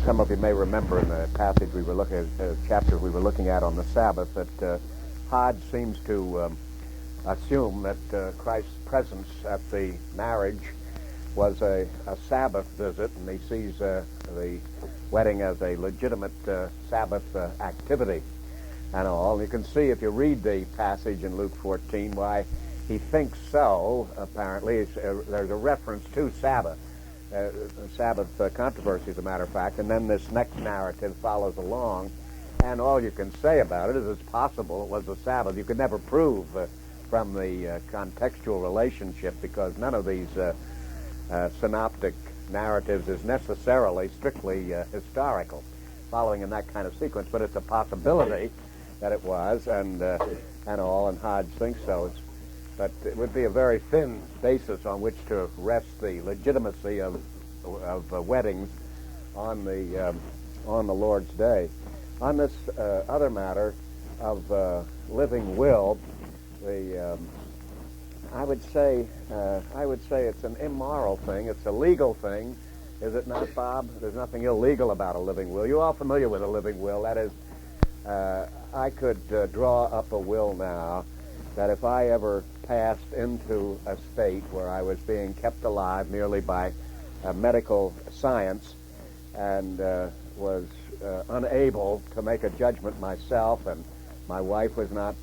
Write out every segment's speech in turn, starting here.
Some of you may remember in the passage we were looking at, chapter we were looking at on the Sabbath, that Hodge seems to assume that Christ's presence at the marriage was a Sabbath visit, and he sees the wedding as a legitimate Sabbath activity and all. And you can see if you read the passage in Luke 14 why he thinks so. Apparently, there's a reference to Sabbath. Sabbath controversy, as a matter of fact, and then this next narrative follows along, and all you can say about it is it's possible it was the Sabbath. You could never prove from the contextual relationship, because none of these synoptic narratives is necessarily strictly historical, following in that kind of sequence, but it's a possibility that it was, and all, and Hodge thinks so. But it would be a very thin basis on which to rest the legitimacy of weddings on the Lord's Day. On this other matter of living will, I would say it's an immoral thing. It's a legal thing, is it not, Bob? There's nothing illegal about a living will. You're all familiar with a living will. That is, I could draw up a will now that if I ever passed into a state where I was being kept alive merely by medical science and was unable to make a judgment myself, and my wife was not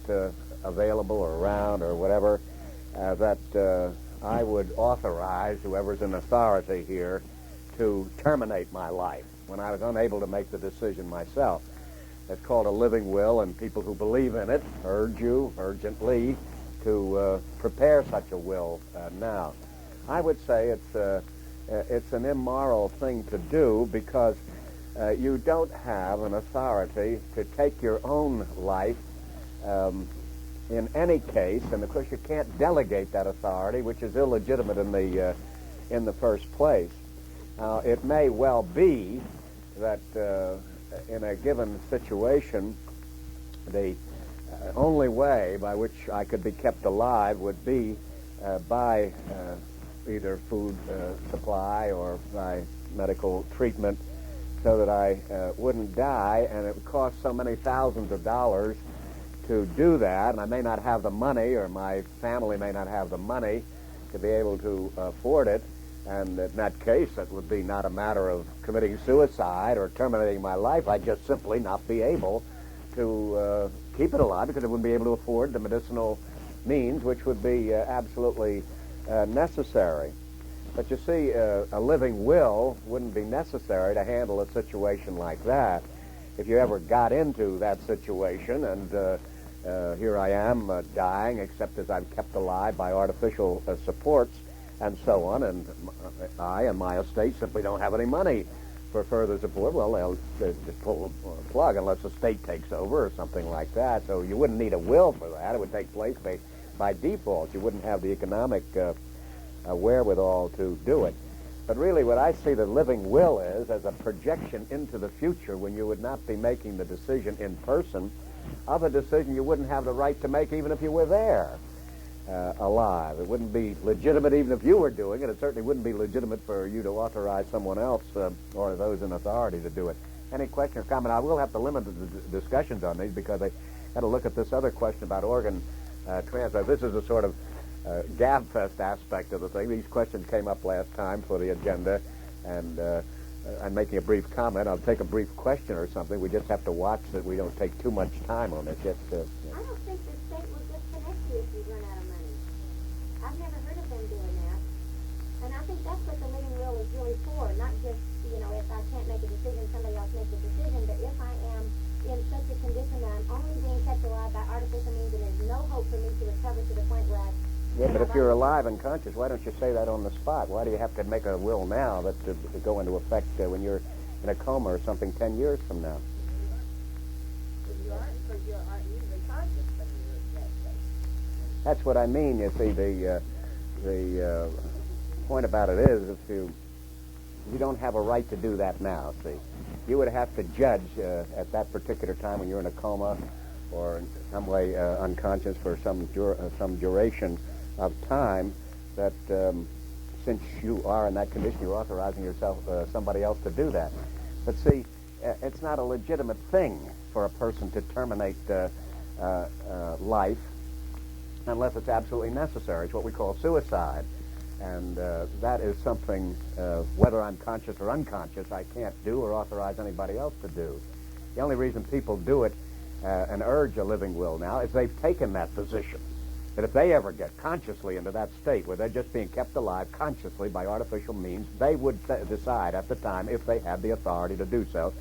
available or around or whatever, that I would authorize whoever's in authority here to terminate my life when I was unable to make the decision myself. It's called a living will, and people who believe in it urge you urgently to prepare such a will now. I would say it's an immoral thing to do, because you don't have an authority to take your own life in any case, and of course you can't delegate that authority, which is illegitimate in the first place. Now, it may well be that in a given situation, the only way by which I could be kept alive would be by either food supply or by medical treatment, so that I wouldn't die, and it would cost so many thousands of dollars to do that, and I may not have the money, or my family may not have the money to be able to afford it. And in that case, it would be not a matter of committing suicide or terminating my life. I'd just simply not be able to keep it alive, because I wouldn't be able to afford the medicinal means, which would be absolutely necessary. But you see, a living will wouldn't be necessary to handle a situation like that. If you ever got into that situation, and here I am dying, except as I'm kept alive by artificial supports, and so on, and I and my estate simply don't have any money for further support, well, they'll just pull the plug unless the state takes over or something like that. So you wouldn't need a will for that. It would take place by default. You wouldn't have the economic wherewithal to do it. But really what I see the living will is as a projection into the future, when you would not be making the decision in person of a decision you wouldn't have the right to make even if you were there. Alive. It wouldn't be legitimate even if you were doing it. It certainly wouldn't be legitimate for you to authorize someone else or those in authority to do it. Any question or comment? I will have to limit the discussions on these, because I got to look at this other question about organ transplant. This is a sort of gabfest aspect of the thing. These questions came up last time for the agenda, and I'm making a brief comment. I'll take a brief question or something. We just have to watch that we don't take too much time on it. I don't think the state will disconnect you if you run out of money. I've never heard of them doing that. And I think that's what the living will is really for, not just, if I can't make a decision, somebody else makes a decision, but if I am in such a condition that I'm only being kept alive by artificial means and there's no hope for me to recover to the point where I... Yeah, but if you're alive and conscious, why don't you say that on the spot? Why do you have to make a will now that to go into effect when you're in a coma or something 10 years from now? Because you aren't usually conscious when you're in that state. That's what I mean. You see, the point about it is, if you don't have a right to do that now, see. You would have to judge at that particular time when you're in a coma or in some way unconscious for some duration of time that since you are in that condition, you're authorizing yourself somebody else to do that. But see, it's not a legitimate thing for a person to terminate life unless it's absolutely necessary. It's what we call suicide. And that is something, whether I'm conscious or unconscious, I can't do or authorize anybody else to do. The only reason people do it and urge a living will now is they've taken that position. That if they ever get consciously into that state where they're just being kept alive consciously by artificial means, they would decide at the time, if they had the authority to do so,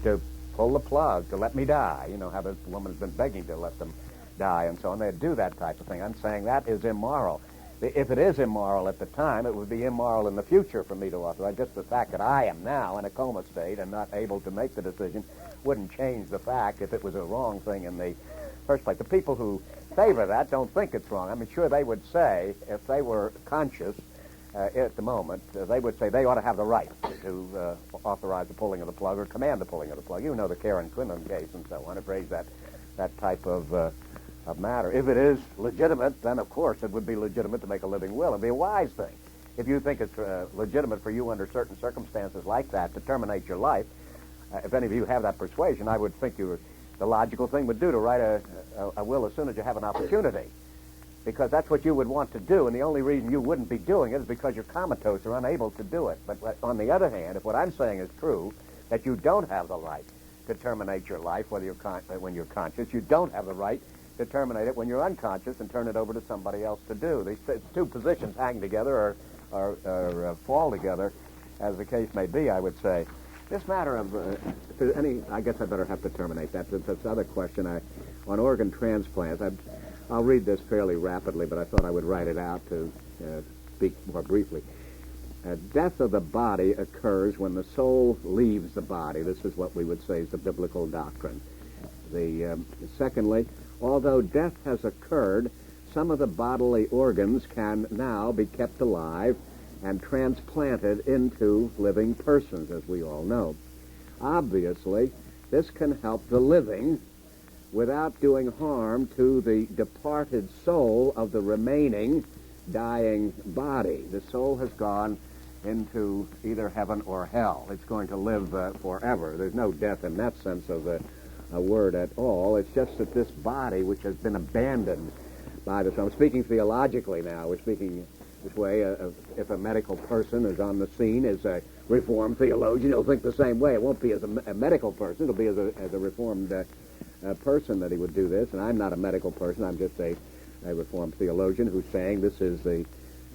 to pull the plug, to let me die. You know how the woman has been begging to let them die and so on. They'd do that type of thing. I'm saying that is immoral. If it is immoral at the time, it would be immoral in the future for me to authorize. Just the fact that I am now in a coma state and not able to make the decision wouldn't change the fact if it was a wrong thing in the first place. The people who favor that don't think it's wrong. I mean, sure, they would say, if they were conscious at the moment, they would say they ought to have the right to authorize the pulling of the plug or command the pulling of the plug. You know the Karen Quinlan case and so on. It raised that type of matter. If it is legitimate, then of course it would be legitimate to make a living will. It'd be a wise thing. If you think it's legitimate for you under certain circumstances like that to terminate your life, if any of you have that persuasion, I would think the logical thing would do to write a will as soon as you have an opportunity. Because that's what you would want to do, and the only reason you wouldn't be doing it is because you're comatose or unable to do it. But on the other hand, if what I'm saying is true, that you don't have the right to terminate your life when you're conscious, you don't have the right to terminate it when you're unconscious and turn it over to somebody else to do. These two positions hang together or fall together, as the case may be, I would say. This matter of, I guess I better have to terminate that. This other question on organ transplants, I'll read this fairly rapidly, but I thought I would write it out to speak more briefly. Death of the body occurs when the soul leaves the body. This is what we would say is the biblical doctrine. Secondly, although death has occurred, some of the bodily organs can now be kept alive and transplanted into living persons, as we all know. Obviously, this can help the living without doing harm to the departed soul of the remaining dying body. The soul has gone into either heaven or hell. It's going to live forever. There's no death in that sense of a word at all. It's just that this body, which has been abandoned by the soul. I'm speaking theologically now. We're speaking this way. If a medical person is on the scene as a Reformed theologian, he'll think the same way. It won't be as a medical person. It'll be as a Reformed person that he would do this. And I'm not a medical person. I'm just a Reformed theologian who's saying this is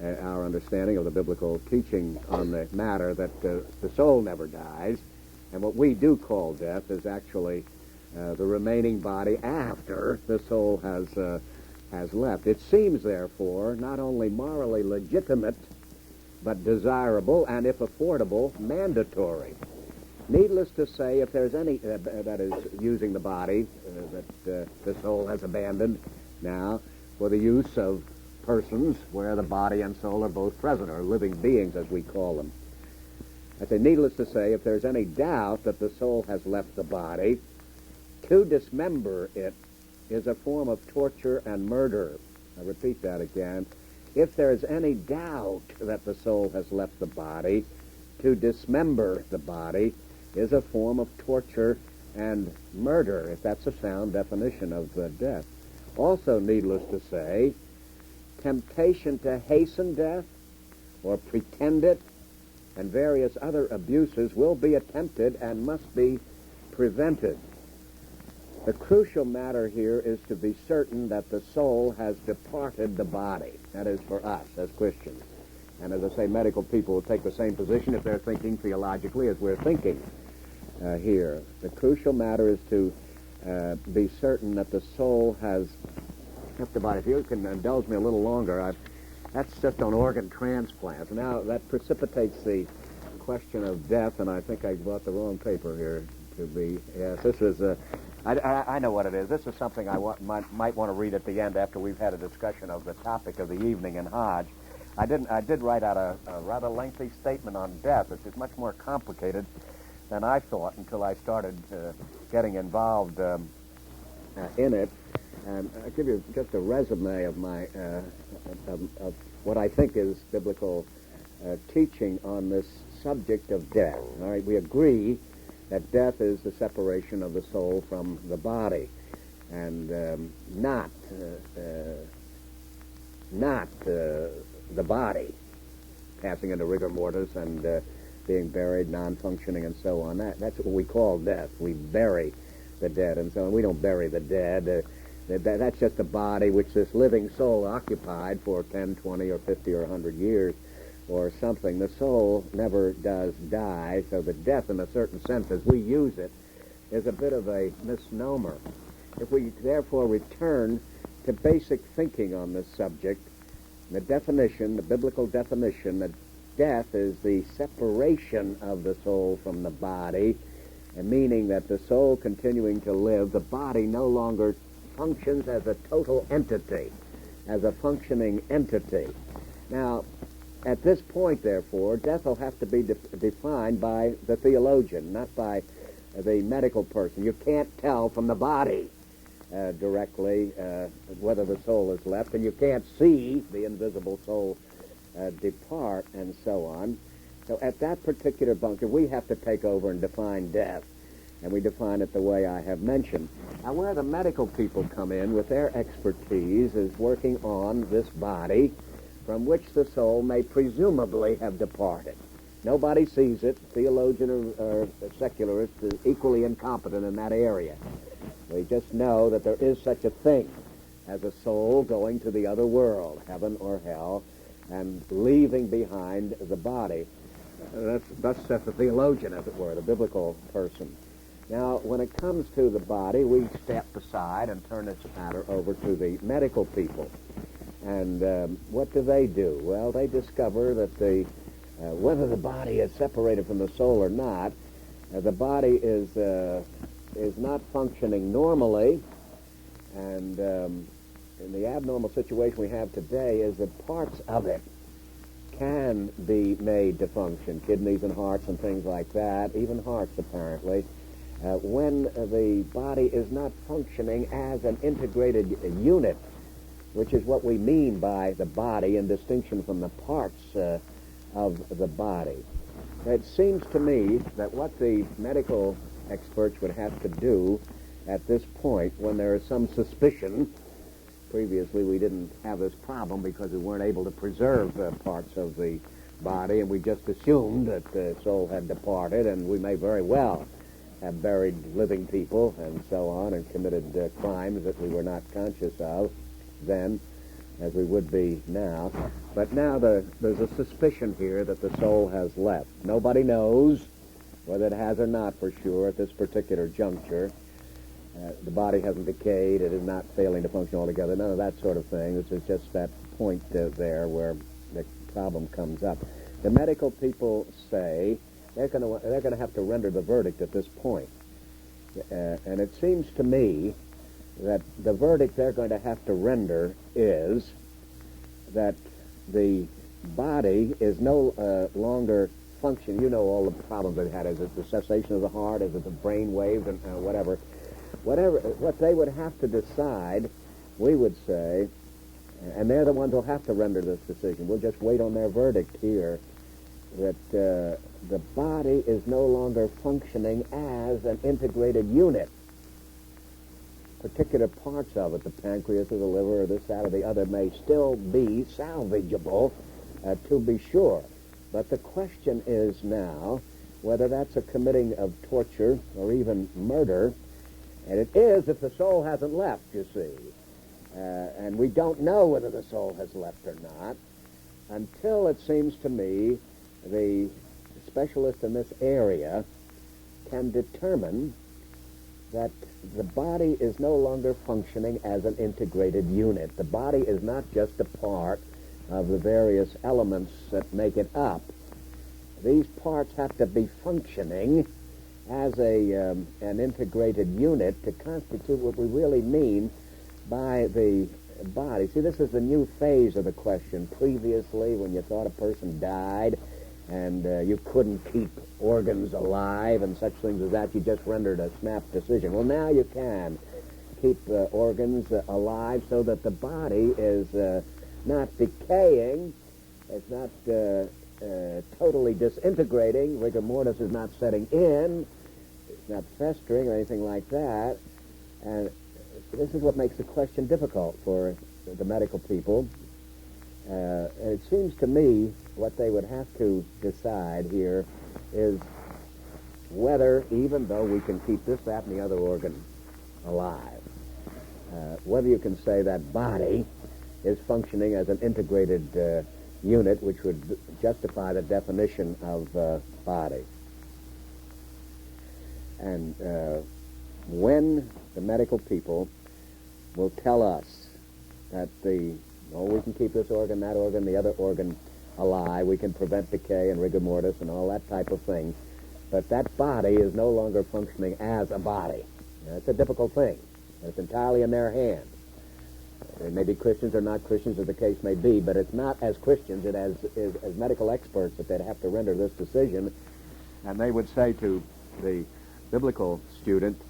our understanding of the biblical teaching on the matter that the soul never dies. And what we do call death is actually the remaining body after the soul has left. It seems, therefore, not only morally legitimate, but desirable, and if affordable, mandatory. Needless to say, if there's any, that is, using the body that the soul has abandoned now for the use of persons where the body and soul are both present, or living beings, as we call them. I say, needless to say, if there's any doubt that the soul has left the body, to dismember it is a form of torture and murder. I repeat that again. If there's any doubt that the soul has left the body, to dismember the body is a form of torture and murder, if that's a sound definition of death. Also, needless to say, temptation to hasten death or pretend it and various other abuses will be attempted and must be prevented. The crucial matter here is to be certain that the soul has departed the body. That is for us as Christians. And as I say, medical people will take the same position if they're thinking theologically as we're thinking here. The crucial matter is to be certain that the soul has left the body. If you can indulge me a little longer, that's just on organ transplants. Now, that precipitates the question of death, and I think I brought the wrong paper here to be. Yes, this is I know what it is. This is something I might want to read at the end after we've had a discussion of the topic of the evening in Hodge. I did write out a rather lengthy statement on death, which is much more complicated than I thought until I started getting involved in it. And I'll give you just a resume of my of what I think is biblical teaching on this subject of death. All right, we agree that death is the separation of the soul from the body, and not the body passing into rigor mortis and being buried, non-functioning, and so on. That's what we call death. We bury the dead, and so on. We don't bury the dead. That's just a body which this living soul occupied for 10, 20, or 50, or 100 years or something. The soul never does die, so the death, in a certain sense, as we use it, is a bit of a misnomer. If we therefore return to basic thinking on this subject, the definition, the biblical definition, that death is the separation of the soul from the body, and meaning that the soul continuing to live, the body no longer functions as a total entity, as a functioning entity. Now, at this point, therefore, death will have to be defined by the theologian, not by the medical person. You can't tell from the body directly whether the soul is left, and you can't see the invisible soul depart, and so on. So at that particular bunker, we have to take over and define death, and we define it the way I have mentioned. Now, where the medical people come in with their expertise is working on this body from which the soul may presumably have departed. Nobody sees it. Theologian or secularist is equally incompetent in that area. We just know that there is such a thing as a soul going to the other world, heaven or hell, and leaving behind the body. Thus saith the theologian, as it were, the biblical person. Now, when it comes to the body, we step aside and turn this matter over to the medical people. And what do? Well, they discover that whether the body is separated from the soul or not, the body is not functioning normally, and in the abnormal situation we have today is that parts of it can be made to function, kidneys and hearts and things like that, even hearts apparently, when the body is not functioning as an integrated unit, which is what we mean by the body in distinction from the parts of the body. It seems to me that what the medical experts would have to do at this point, when there is some suspicion, previously we didn't have this problem because we weren't able to preserve parts of the body, and we just assumed that the soul had departed, and we may very well have buried living people and so on and committed crimes that we were not conscious of then, as we would be now. But now there's a suspicion here that the soul has left. Nobody knows whether it has or not for sure at this particular juncture. The body hasn't decayed. It is not failing to function altogether. None of that sort of thing. This is just that point there where the problem comes up. The medical people say they're going to have to render the verdict at this point. And it seems to me that the verdict they're going to have to render is that the body is no longer functioning. You know all the problems they've had. Is it the cessation of the heart? Is it the brain waves and whatever? What they would have to decide, we would say, and they're the ones who'll have to render this decision. We'll just wait on their verdict here, that the body is no longer functioning as an integrated unit. Particular parts of it, the pancreas or the liver or this, that, or the other, may still be salvageable, to be sure. But the question is now whether that's a committing of torture or even murder. And it is if the soul hasn't left, you see. And we don't know whether the soul has left or not until, it seems to me, the specialist in this area can determine that the body is no longer functioning as an integrated unit. The body is not just a part of the various elements that make it up. These parts have to be functioning as an integrated unit to constitute what we really mean by the body. See, this is the new phase of the question. Previously, when you thought a person died and you couldn't keep organs alive and such things as that, you just rendered a snap decision. Well, now you can. keep organs alive so that the body is not decaying, it's not totally disintegrating, rigor mortis is not setting in, it's not festering or anything like that. And this is what makes the question difficult for the medical people. And it seems to me what they would have to decide here is whether, even though we can keep this, that, and the other organ alive, whether you can say that body is functioning as an integrated unit, which would justify the definition of body. And when the medical people will tell us that we can keep this organ, that organ, the other organ alive, we can prevent decay and rigor mortis and all that type of thing, but that body is no longer functioning as a body. Now, it's a difficult thing. It's entirely in their hands. They may be Christians or not Christians, as the case may be, but it's not as Christians, it as medical experts that they'd have to render this decision. And they would say to the biblical student,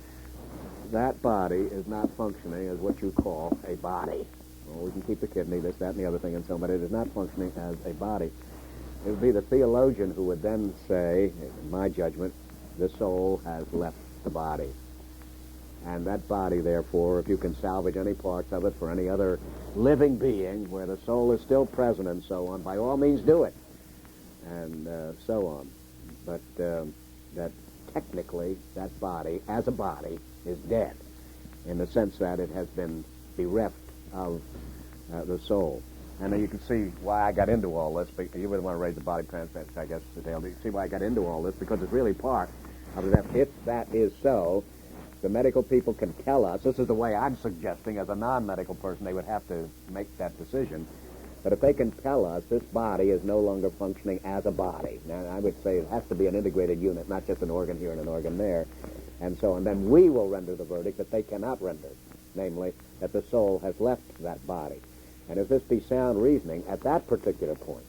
that body is not functioning as what you call a body. Well, we can keep the kidney, this, that, and the other thing, and so, but it is not functioning as a body. It would be the theologian who would then say, in my judgment, the soul has left the body. And that body, therefore, if you can salvage any parts of it for any other living being where the soul is still present and so on, by all means do it, and so on. But that technically that body, as a body, is dead in the sense that it has been bereft of the soul. And then you can see why I got into all this. You wouldn't want to raise the body transplant, I guess, Dale. You see why I got into all this, because it's really part of that. If that is so, the medical people can tell us, this is the way I'm suggesting as a non-medical person, they would have to make that decision. But if they can tell us this body is no longer functioning as a body, now I would say it has to be an integrated unit, not just an organ here and an organ there, and so on, then we will render the verdict that they cannot render, namely that the soul has left that body. And if this be sound reasoning, at that particular point,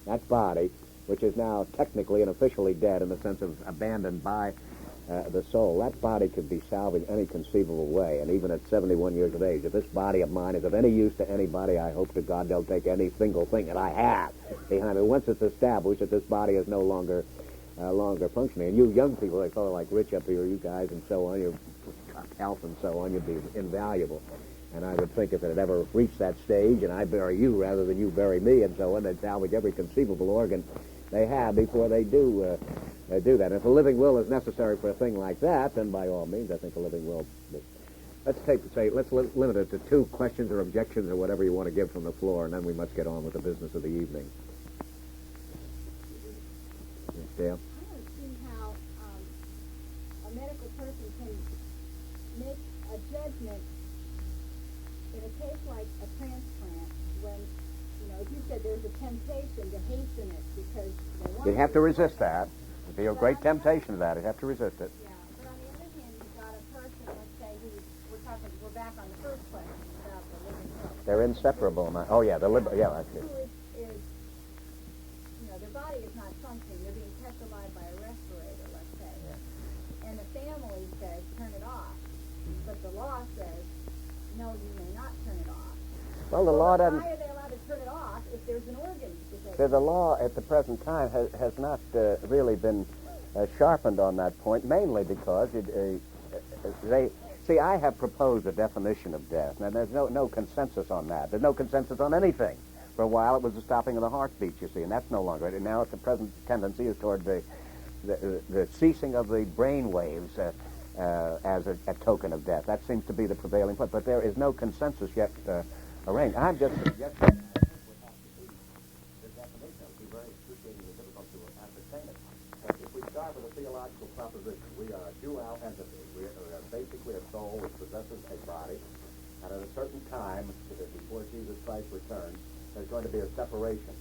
that body, which is now technically and officially dead in the sense of abandoned by the soul, that body could be salvaged any conceivable way. And even at 71 years of age, if this body of mine is of any use to anybody, I hope to God they'll take any single thing that I have behind it. Once it's established that this body is no longer functioning. And you young people, like fellow like Rich up here, you guys and so on, your health and so on, you'd be invaluable. And I would think if it had ever reached that stage, and I bury you rather than you bury me and so on, they'd salvage every conceivable organ they have before they do that. And if a living will is necessary for a thing like that, then by all means, I think a living will. Let's limit it to 2 questions or objections or whatever you want to give from the floor, and then we must get on with the business of the evening. Yes, Dale? I don't see how a medical person can make a judgment in a case like a transplant when, as you said, there's a temptation to hasten it because they want You'd have to resist that. There'd be a great temptation to that. You'd have to resist it. Yeah, but on the other hand, you've got a person, let's say, we're back on the first question about the living will. They're inseparable. Oh, yeah, that's it. Who is, their body is not functioning. They're being kept alive by a respirator, let's say. Yeah. And the family says, turn it off. But the law says, no, you may not turn it off. Well, the law doesn't... Why are they allowed to turn it off if there's an organ? The law at the present time has not really been sharpened on that point, mainly because I have proposed a definition of death. Now, there's no consensus on that. There's no consensus on anything. For a while, it was the stopping of the heartbeat, you see, and that's no longer. And now, at the present tendency is toward the ceasing of the brain waves as a token of death. That seems to be the prevailing point. But there is no consensus yet arranged. I'm just suggesting with a theological proposition. We are a dual entity. We are basically a soul which possesses a body, and at a certain time, before Jesus Christ returns, there's going to be a separation.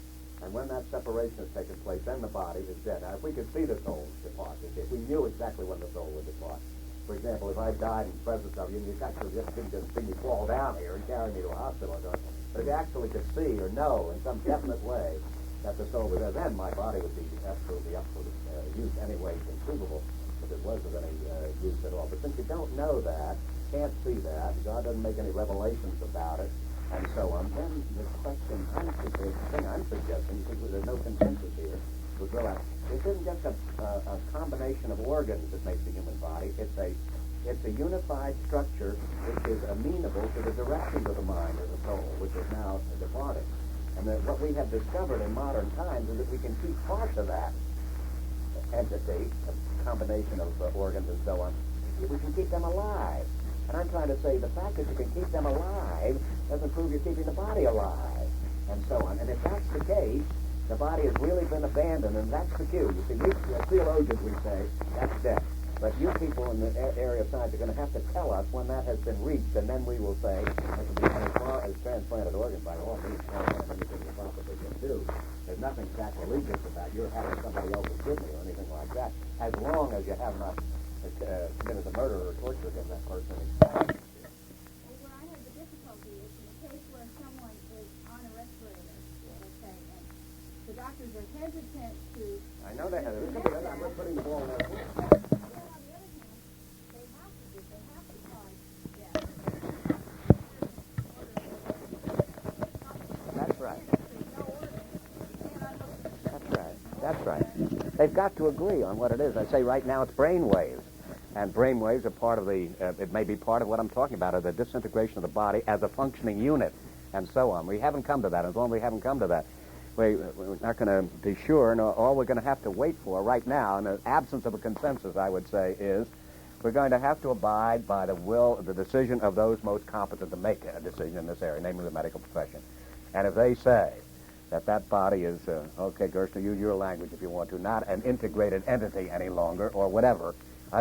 And when that separation has taken place, then the body is dead. Now, if we could see the soul depart, if we knew exactly when the soul would depart. For example, if I died in the presence of you, and you actually just didn't just see me fall down here and carry me to a hospital, but if you actually could see or know in some definite way that the soul was there, then my body would be absolutely up for use any way conceivable. The if it was of any use at all. But since you don't know that, can't see that, God doesn't make any revelations about it, and so on, then the question, the thing I'm suggesting, because there's no consensus here, would go out. This isn't just a combination of organs that makes the human body. It's a unified structure which is amenable to the directions of the mind or the soul, which is now departed. And that what we have discovered in modern times is that we can keep parts of that entity, a combination of organs and so on, we can keep them alive. And I'm trying to say the fact that you can keep them alive doesn't prove you're keeping the body alive, and so on. And if that's the case, the body has really been abandoned, and that's the cue. You see, we theologians, we say, that's death. But you people in the area of science are going to have to tell us when that has been reached, and then we will say, as far as transplanted organs, by all means, transplant anything you possibly can do. There's nothing sacrilegious about your having somebody else's kidney or anything like that, as long as you have not committed a murder or torture against that person. Where I have the difficulty is in the case where someone is on a respirator, okay, and the doctors are hesitant to... I know that. I'm not putting the ball in their court. On the other hand, they have to cause death. That's right. That's right. They've got to agree on what it is. I say right now it's brain waves. And brain waves are part of it may be part of what I'm talking about, of the disintegration of the body as a functioning unit, and so on. We haven't come to that. As long as we haven't come to that, we're not going to be sure. No, all we're going to have to wait for right now, in the absence of a consensus, I would say, is we're going to have to abide by the decision of those most competent to make a decision in this area, namely the medical profession. And if they say that body is, okay, Gerstner, use your language if you want to, not an integrated entity any longer, or whatever,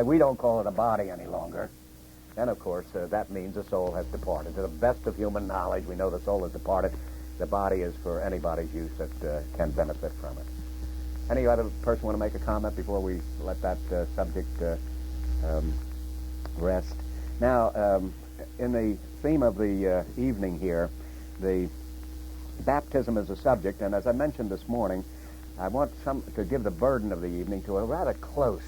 we don't call it a body any longer, then, of course, that means the soul has departed. To the best of human knowledge, we know the soul has departed. The body is for anybody's use that can benefit from it. Any other person want to make a comment before we let that subject rest? Now, in the theme of the evening here, the baptism is a subject, and as I mentioned this morning, I want to give the burden of the evening to a rather close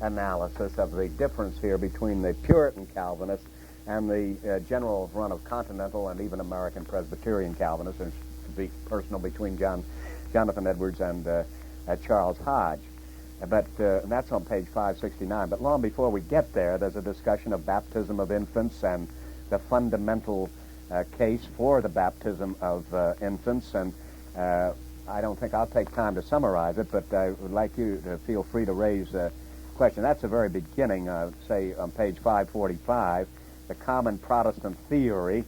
analysis of the difference here between the Puritan Calvinists and the general run of Continental and even American Presbyterian Calvinists, and to be personal, between Jonathon Edwards and Charles Hodge. But that's on page 569. But long before we get there, there's a discussion of baptism of infants and the fundamental case for the baptism of infants. And I don't think I'll take time to summarize it, but I would like you to feel free to raise question. That's the very beginning, say on page 545, the common Protestant theory,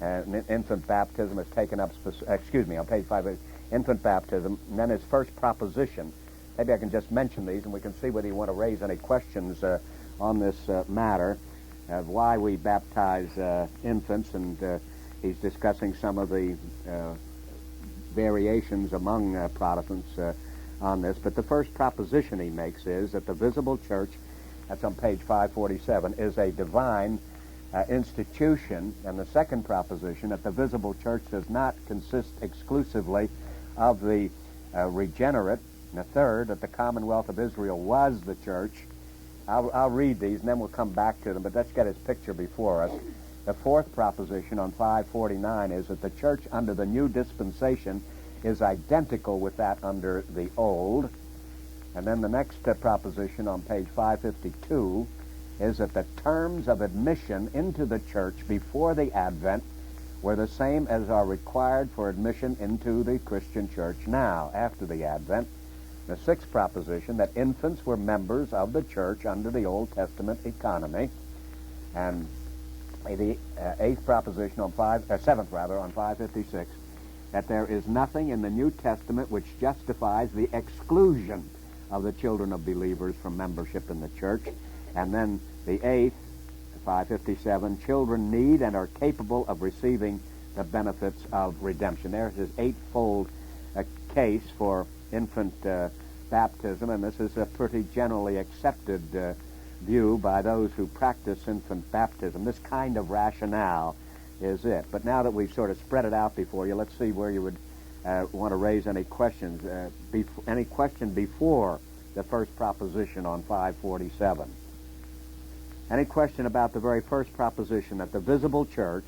infant baptism is taken up, on page 5, infant baptism, and then his first proposition. Maybe I can just mention these and we can see whether you want to raise any questions on this matter of why we baptize infants, and he's discussing some of the variations among Protestants on this. But the first proposition he makes is that the visible church, that's on page 547, is a divine institution. And the second proposition, that the visible church does not consist exclusively of the regenerate. And the third, that the commonwealth of Israel was the church. I'll read these and then we'll come back to them, but let's get his picture before us. The fourth proposition on 549 is that the church under the new dispensation is identical with that under the old. And then the next proposition on page 552 is that the terms of admission into the church before the Advent were the same as are required for admission into the Christian church now, after the Advent. The sixth proposition, that infants were members of the church under the Old Testament economy. And the eighth proposition on seventh on 556, that there is nothing in the New Testament which justifies the exclusion of the children of believers from membership in the church. And then the eighth, 557, children need and are capable of receiving the benefits of redemption. There's his eightfold case for infant baptism, and this is a pretty generally accepted view by those who practice infant baptism. This kind of rationale is it. But now that we've sort of spread it out before you, let's see where you would want to raise any questions. Any question before the first proposition on 547. Any question about the very first proposition that the visible church,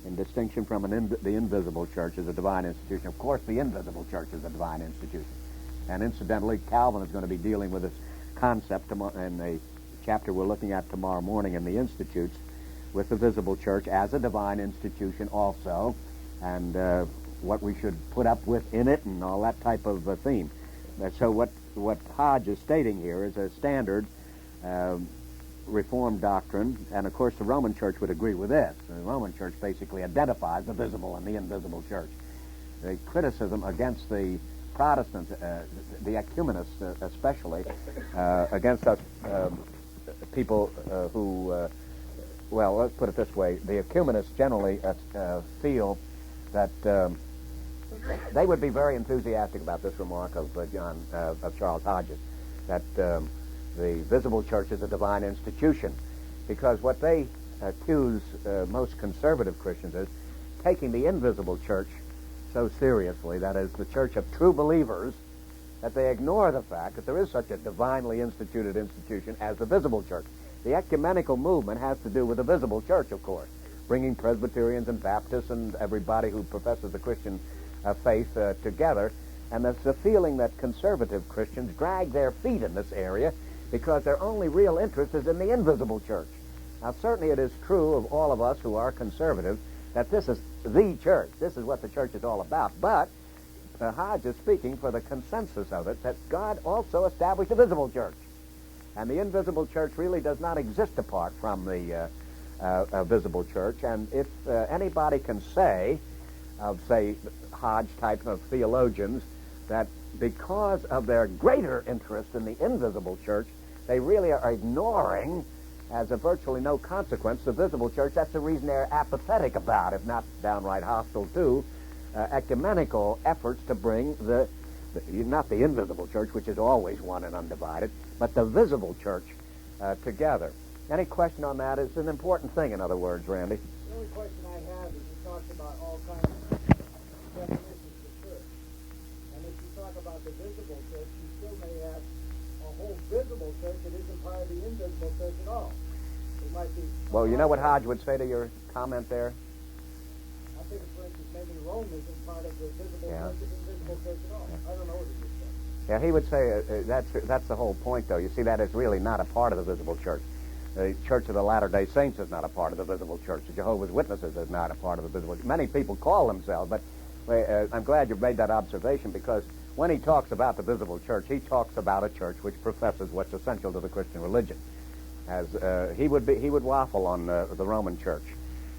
in distinction from the invisible church, is a divine institution? Of course, the invisible church is a divine institution. And incidentally, Calvin is going to be dealing with this concept in the chapter we're looking at tomorrow morning in the Institutes, with the visible church as a divine institution also, and what we should put up with in it and all that type of theme. So what Hodge is stating here is a standard Reformed doctrine, and of course the Roman Church would agree with this. The Roman Church basically identifies the visible and the invisible church. The criticism against the Protestants, the ecumenists especially, against us people who, well, let's put it this way, the ecumenists generally feel that they would be very enthusiastic about this remark of Charles Hodges, that the visible church is a divine institution, because what they accuse most conservative Christians is taking the invisible church so seriously, that is, the church of true believers, that they ignore the fact that there is such a divinely instituted institution as the visible church. The ecumenical movement has to do with the visible church, of course, bringing Presbyterians and Baptists and everybody who professes the Christian faith together, and there's the feeling that conservative Christians drag their feet in this area because their only real interest is in the invisible church. Now, certainly it is true of all of us who are conservative that this is the church. This is what the church is all about. But Hodge is speaking for the consensus of it, that God also established a visible church. And the invisible church really does not exist apart from the visible church. And if anybody can say, of, say, Hodge type of theologians, that because of their greater interest in the invisible church, they really are ignoring, as a virtually no consequence, the visible church, that's the reason they're apathetic about, if not downright hostile to, ecumenical efforts to bring not the invisible church, which is always one and undivided, but the visible church together. Any question on that? It's an important thing, in other words, Randy. The only question I have is you talked about all kinds of definitions of church. And if you talk about the visible church, you still may have a whole visible church that isn't part of the invisible church at all. It might be... Well, you know what Hodge would say to your comment there? I think, for instance, maybe Rome isn't part of the visible church, the invisible church at all. I don't know what it is. Yeah, he would say that's the whole point, though. You see, that is really not a part of the visible church. The Church of the Latter-day Saints is not a part of the visible church. The Jehovah's Witnesses is not a part of the visible church. Many people call themselves, but I'm glad you made that observation, because when he talks about the visible church, he talks about a church which professes what's essential to the Christian religion. As he would waffle on the Roman Church,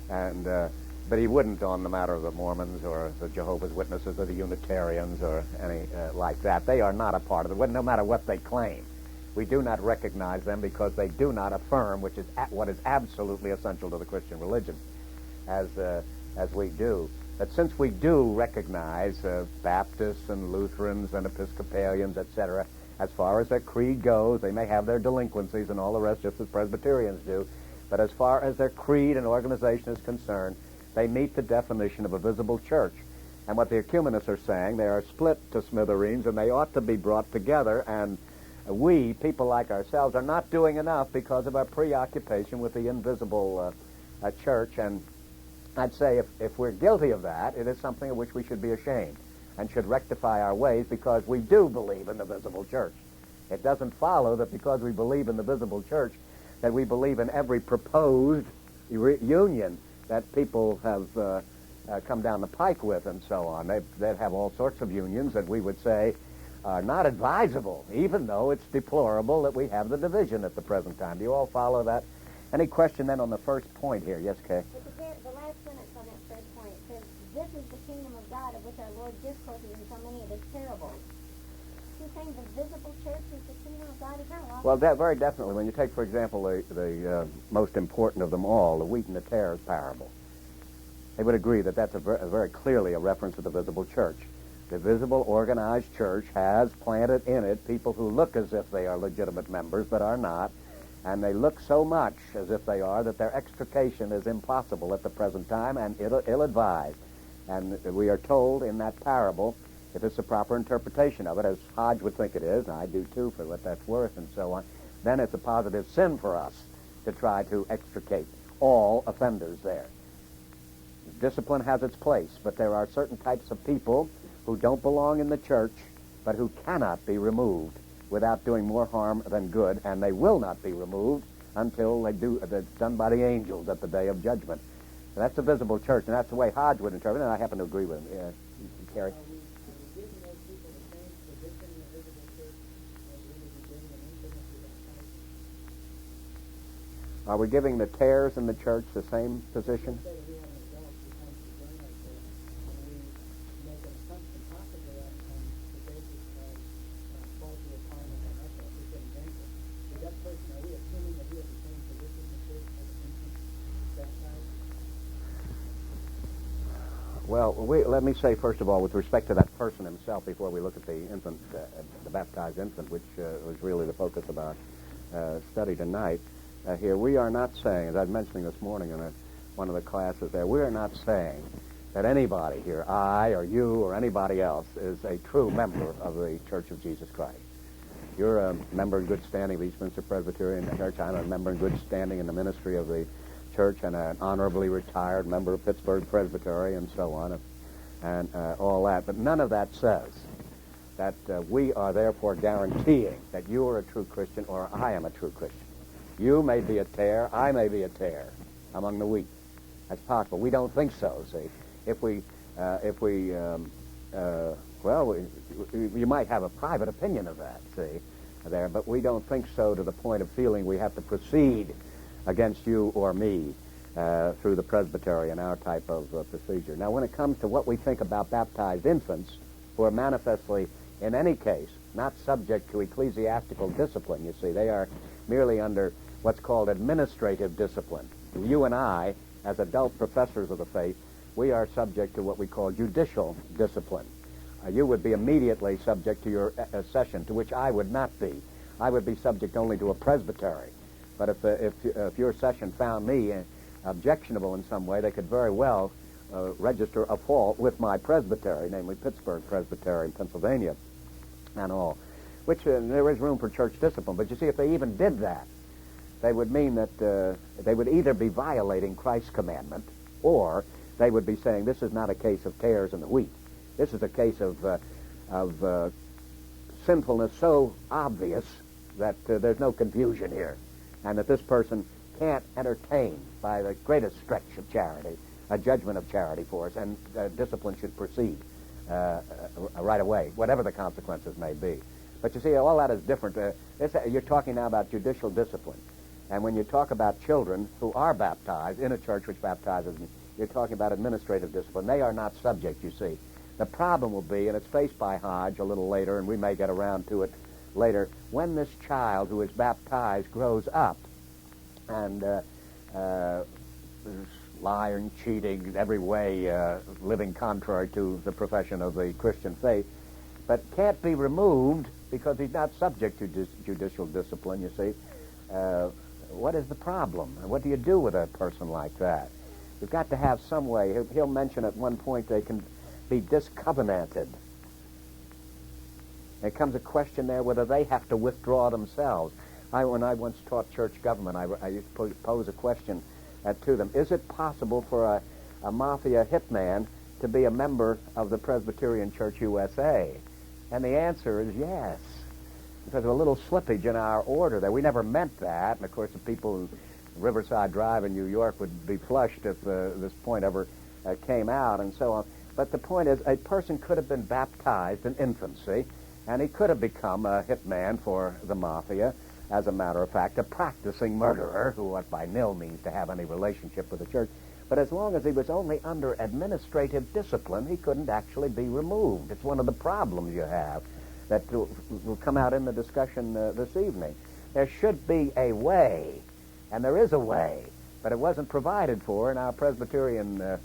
but he wouldn't on the matter of the Mormons or the Jehovah's Witnesses or the Unitarians or any like that. They are not a part of it, no matter what they claim. We do not recognize them because they do not affirm what is absolutely essential to the Christian religion, as we do. But since we do recognize Baptists and Lutherans and Episcopalians, etc., as far as their creed goes, they may have their delinquencies and all the rest, just as Presbyterians do, but as far as their creed and organization is concerned, they meet the definition of a visible church. And what the ecumenists are saying, they are split to smithereens, and they ought to be brought together, and we, people like ourselves, are not doing enough because of our preoccupation with the invisible church. And I'd say if we're guilty of that, it is something of which we should be ashamed and should rectify our ways, because we do believe in the visible church. It doesn't follow that because we believe in the visible church that we believe in every proposed union that people have come down the pike with and so on. They have all sorts of unions that we would say are not advisable, even though it's deplorable that we have the division at the present time. Do you all follow that? Any question then on the first point here? Yes, Kay? The last sentence on that first point, it says, "This is the kingdom of God of which our Lord discourses in so many of his parables." He's saying the visible church is the kingdom of God eternal. Well, that very definitely. When you take, for example, the most important of them all, the wheat and the tares parable, they would agree that that's very clearly a reference to the visible church. The visible, organized church has planted in it people who look as if they are legitimate members but are not, and they look so much as if they are that their extrication is impossible at the present time and ill-advised. And we are told in that parable if it's a proper interpretation of it, as Hodge would think it is, and I do too for what that's worth and so on, then it's a positive sin for us to try to extricate all offenders there. Discipline has its place, but there are certain types of people who don't belong in the church, but who cannot be removed without doing more harm than good, and they will not be removed until that's done by the angels at the day of judgment. So that's the visible church, and that's the way Hodge would interpret it, and I happen to agree with him. Yeah, Carrie? Are we giving the tares in the church the same position? Well, let me say, first of all, with respect to that person himself, before we look at the infant, the baptized infant, which was really the focus of our study tonight, here, we are not saying, as I was mentioning this morning in one of the classes there, we are not saying that anybody here, I or you or anybody else, is a true member of the Church of Jesus Christ. You're a member in good standing of Eastminster Presbyterian Church. I'm a member in good standing in the ministry of the church and an honorably retired member of Pittsburgh Presbytery and so on, and all that. But none of that says that we are therefore guaranteeing that you are a true Christian or I am a true Christian. You may be a tare, I may be a tare among the wheat. That's possible. We don't think so, see. You might have a private opinion of that, see, there, but we don't think so to the point of feeling we have to proceed against you or me through the presbytery and our type of procedure. Now, when it comes to what we think about baptized infants, who are manifestly, in any case, not subject to ecclesiastical discipline, you see, they are merely under what's called administrative discipline. You and I, as adult professors of the faith, we are subject to what we call judicial discipline. You would be immediately subject to your session, to which I would not be. I would be subject only to a presbytery. But if your session found me objectionable in some way, they could very well register a fault with my presbytery, namely Pittsburgh Presbytery in Pennsylvania and all, which there is room for church discipline. But you see, if they even did that, they would mean that they would either be violating Christ's commandment, or they would be saying this is not a case of tares in the wheat. This is a case of sinfulness so obvious that there's no confusion here, and that this person can't entertain, by the greatest stretch of charity, a judgment of charity for us, and discipline should proceed right away, whatever the consequences may be. But you see, all that is different. You're talking now about judicial discipline. And when you talk about children who are baptized in a church which baptizes them, you're talking about administrative discipline. They are not subject, you see. The problem will be, and it's faced by Hodge a little later, and we may get around to it later, when this child who is baptized grows up and lying, cheating, every way living contrary to the profession of the Christian faith, but can't be removed because he's not subject to judicial discipline, you see. What is the problem? And what do you do with a person like that? You've got to have some way. He'll mention at one point they can be discovenanted. There comes a question there whether they have to withdraw themselves. When I once taught church government, I used to pose a question to them. Is it possible for a mafia hitman to be a member of the Presbyterian Church USA? And the answer is yes. Because of a little slippage in our order there. We never meant that. And, of course, the people in Riverside Drive in New York would be flushed if this point ever came out and so on. But the point is, a person could have been baptized in infancy, and he could have become a hitman for the mafia. As a matter of fact, a practicing murderer, who what by no means to have any relationship with the church. But as long as he was only under administrative discipline, he couldn't actually be removed. It's one of the problems you have that will come out in the discussion this evening. There should be a way, and there is a way, but it wasn't provided for in our Presbyterian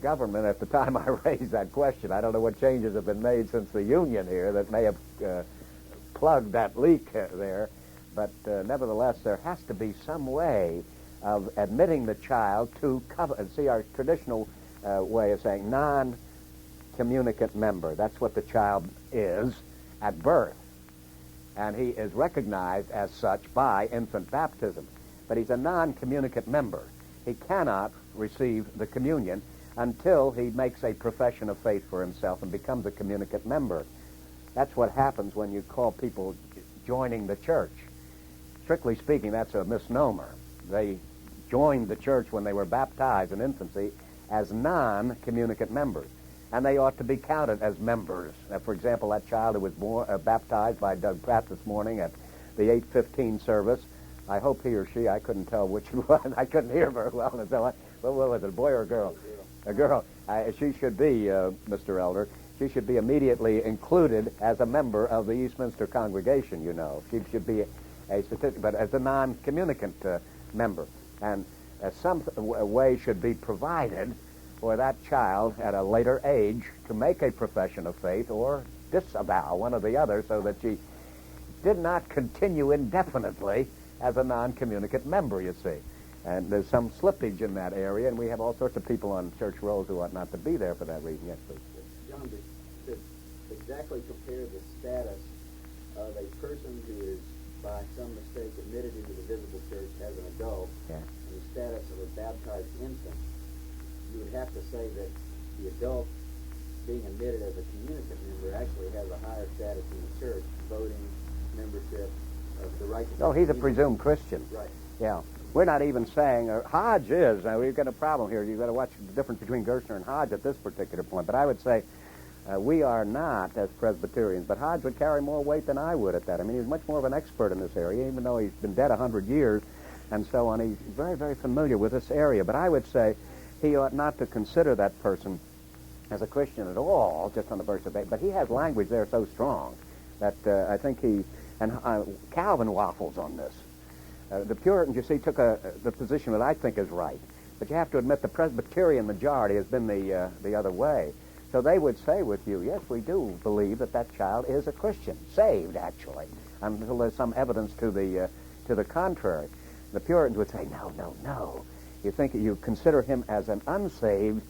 government at the time I raised that question. I don't know what changes have been made since the Union here that may have plugged that leak there, but nevertheless, there has to be some way of admitting the child to cover. See, our traditional way of saying communicant member. That's what the child is at birth. And he is recognized as such by infant baptism. But he's a non-communicant member. He cannot receive the communion until he makes a profession of faith for himself and becomes a communicant member. That's what happens when you call people joining the church. Strictly speaking, that's a misnomer. They joined the church when they were baptized in infancy as non-communicant members, and they ought to be counted as members. For example, that child who was baptized by Doug Pratt this morning at the 8:15 service, I hope he or she, I couldn't tell which one, I couldn't hear very well, and so what was it, a boy or a girl? A girl. She should be, Mr. Elder, she should be immediately included as a member of the Eastminster congregation, you know. She should be a statistic, but as a non-communicant member. And some way should be provided for that child at a later age to make a profession of faith or disavow, one or the other, so that she did not continue indefinitely as a non-communicant member, you see. And there's some slippage in that area, and we have all sorts of people on church rolls who ought not to be there for that reason. Yes, please. John, to exactly compare the status of a person who is by some mistake admitted into the visible church as an adult, Yeah. and the status of a baptized infant, you would have to say that the adult being admitted as a communicant member actually has a higher status in the church, voting, membership, of the right to... Oh, he's a presumed Christian. Right. Yeah. We're not even saying, Hodge is, we've got a problem here. You've got to watch the difference between Gerstner and Hodge at this particular point. But I would say we are not as Presbyterians, but Hodge would carry more weight than I would at that. I mean, he's much more of an expert in this area, even though he's been dead 100 years and so on. He's very, very familiar with this area. But I would say he ought not to consider that person as a Christian at all, just on the verse of faith. But he has language there so strong that I think he... And Calvin waffles on this. The Puritans, you see, took the position that I think is right. But you have to admit the Presbyterian majority has been the other way. So they would say with you, yes, we do believe that that child is a Christian, saved, actually, until there's some evidence to the contrary. The Puritans would say, no. You consider him as an unsaved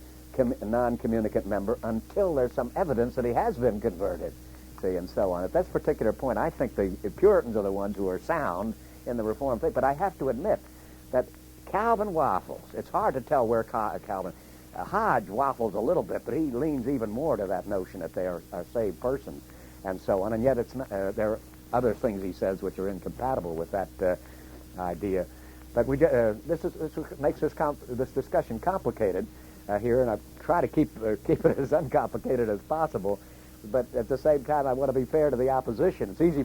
non-communicant member until there's some evidence that he has been converted, see, and so on. At this particular point, I think the Puritans are the ones who are sound in the Reformed faith. But I have to admit that Calvin waffles. It's hard to tell where Calvin... Hodge waffles a little bit, but he leans even more to that notion that they are saved persons and so on. And yet it's not, there are other things he says which are incompatible with that idea. But this makes this discussion complicated here, and I try to keep it as uncomplicated as possible. But at the same time, I want to be fair to the opposition. It's easier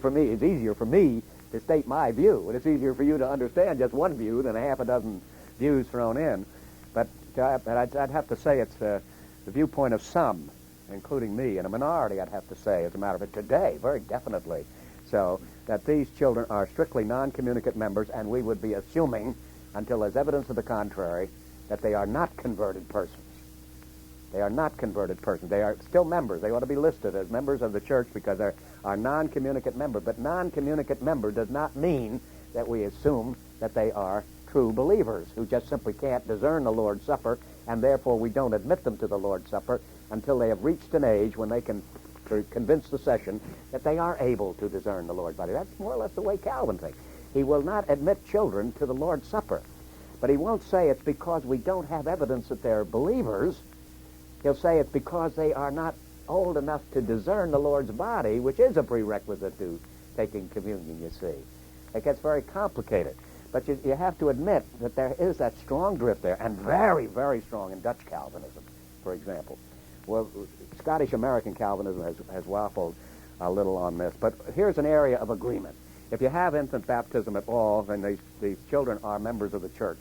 for me to state my view, and it's easier for you to understand just one view than a half a dozen views thrown in. But I'd have to say it's the viewpoint of some, including me, and a minority, I'd have to say, as a matter of fact, today, very definitely. So that these children are strictly non-communicant members, and we would be assuming, until there's evidence to the contrary, that they are not converted persons. They are not converted persons. They are still members. They ought to be listed as members of the church because they are non-communicant member. But non-communicant member does not mean that we assume that they are true believers who just simply can't discern the Lord's Supper, and therefore we don't admit them to the Lord's Supper until they have reached an age when they can convince the session that they are able to discern the Lord's body. That's more or less the way Calvin thinks. He will not admit children to the Lord's Supper, but he won't say it's because we don't have evidence that they're believers. He'll say it's because they are not old enough to discern the Lord's body, which is a prerequisite to taking communion, you see. It gets very complicated. But you have to admit that there is that strong drift there, and very, very strong in Dutch Calvinism, for example. Well, Scottish-American Calvinism has waffled a little on this. But here's an area of agreement. If you have infant baptism at all, then these children are members of the church.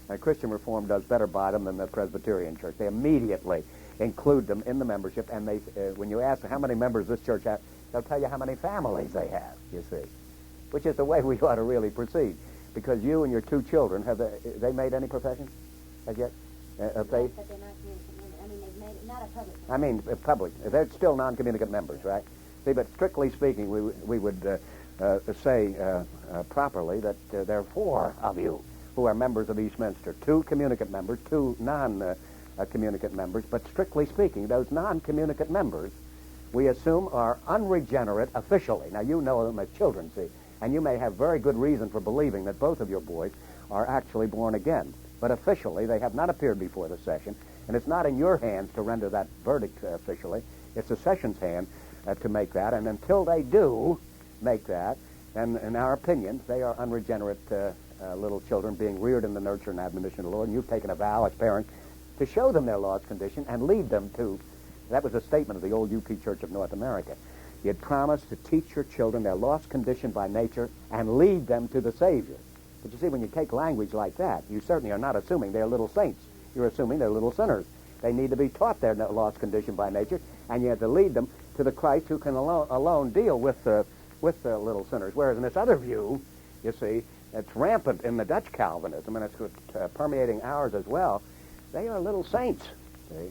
And Christian Reform does better by them than the Presbyterian church. They immediately include them in the membership, and when you ask how many members this church has, they'll tell you how many families they have, you see, which is the way we ought to really proceed. Because you and your two children, have they made any profession as yet of faith? But they're not communicant. I mean, they've made it not a public. I mean, public. They're still non-communicant members, right? See, but strictly speaking, we would say properly that there are 4 of you who are members of Eastminster. 2 communicant members, 2 communicant members, but strictly speaking, those non-communicant members, we assume, are unregenerate officially. Now, you know them as children, see, and you may have very good reason for believing that both of your boys are actually born again. But officially, they have not appeared before the session, and it's not in your hands to render that verdict officially. It's the session's hand to make that, and until they do make that, then, in our opinion, they are unregenerate little children being reared in the nurture and admonition of the Lord, and you've taken a vow as parents to show them their lost condition and lead them to. That was a statement of the old UP Church of North America. You had promised to teach your children their lost condition by nature and lead them to the Savior. But you see, when you take language like that, you certainly are not assuming they're little saints. You're assuming they're little sinners. They need to be taught their lost condition by nature, and you have to lead them to the Christ who can alone deal with the little sinners. Whereas in this other view, you see, it's rampant in the Dutch Calvinism, and it's permeating ours as well. They are little saints. See?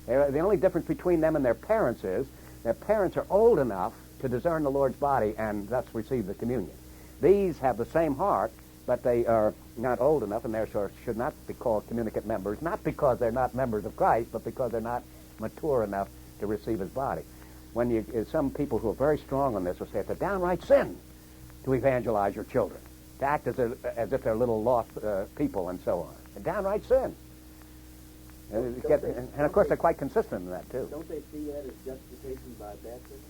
The only difference between them and their parents is their parents are old enough to discern the Lord's body and thus receive the communion. These have the same heart, but they are not old enough and therefore should not be called communicant members, not because they're not members of Christ, but because they're not mature enough to receive his body. Some people who are very strong on this will say it's a downright sin to evangelize your children, to act as if they're little lost people and so on. A downright sin. And of course, they're quite consistent in that, too. Don't they see that as justification by baptism?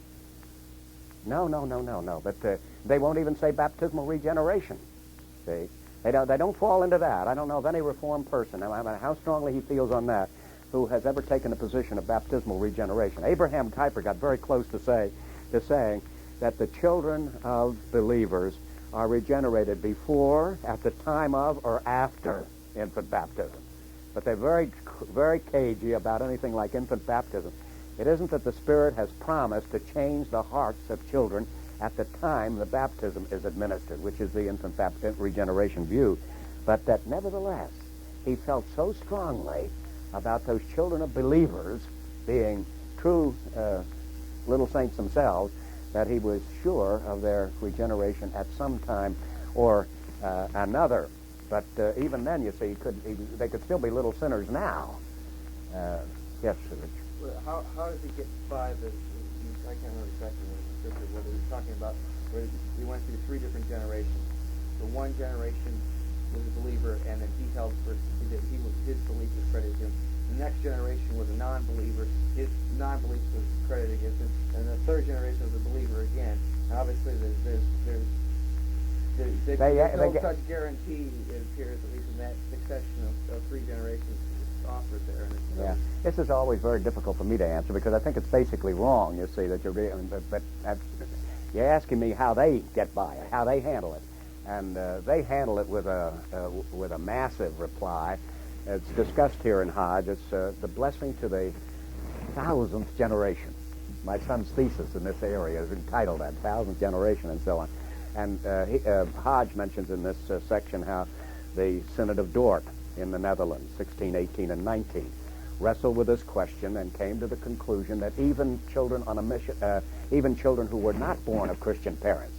No. But they won't even say baptismal regeneration. See? They don't fall into that. I don't know of any Reformed person, no matter how strongly he feels on that, who has ever taken a position of baptismal regeneration. Abraham Kuyper got very close to saying that the children of believers are regenerated before, at the time of, or after infant baptism. But they're very, very cagey about anything like infant baptism. It isn't that the Spirit has promised to change the hearts of children at the time the baptism is administered, which is the infant regeneration view, but that nevertheless he felt so strongly about those children of believers being true little saints themselves that he was sure of their regeneration at some time or another. But even then, you see, they could still be little sinners now. Yes, Sir Rich. Well, how does he get by the? I can't remember exactly what he was talking about. Where we went through three different generations. The one generation was a believer, and then his belief was credited to him. The next generation was a non-believer. His non-belief was credited against him, and the third generation was a believer again. And obviously, there's no such guarantee, it appears, at least in that succession of three generations offered there. Yeah, this is always very difficult for me to answer because I think it's basically wrong. You see that you're asking me how they get by it, how they handle it, and they handle it with a massive reply. It's discussed here in Hodge. It's the blessing to the 1000th generation. My son's thesis in this area is entitled that, 1000th generation, and so on. And Hodge mentions in this section how the Synod of Dort in the Netherlands, 16, 18, and 19, wrestled with this question and came to the conclusion that even children on a mission, even children who were not born of Christian parents,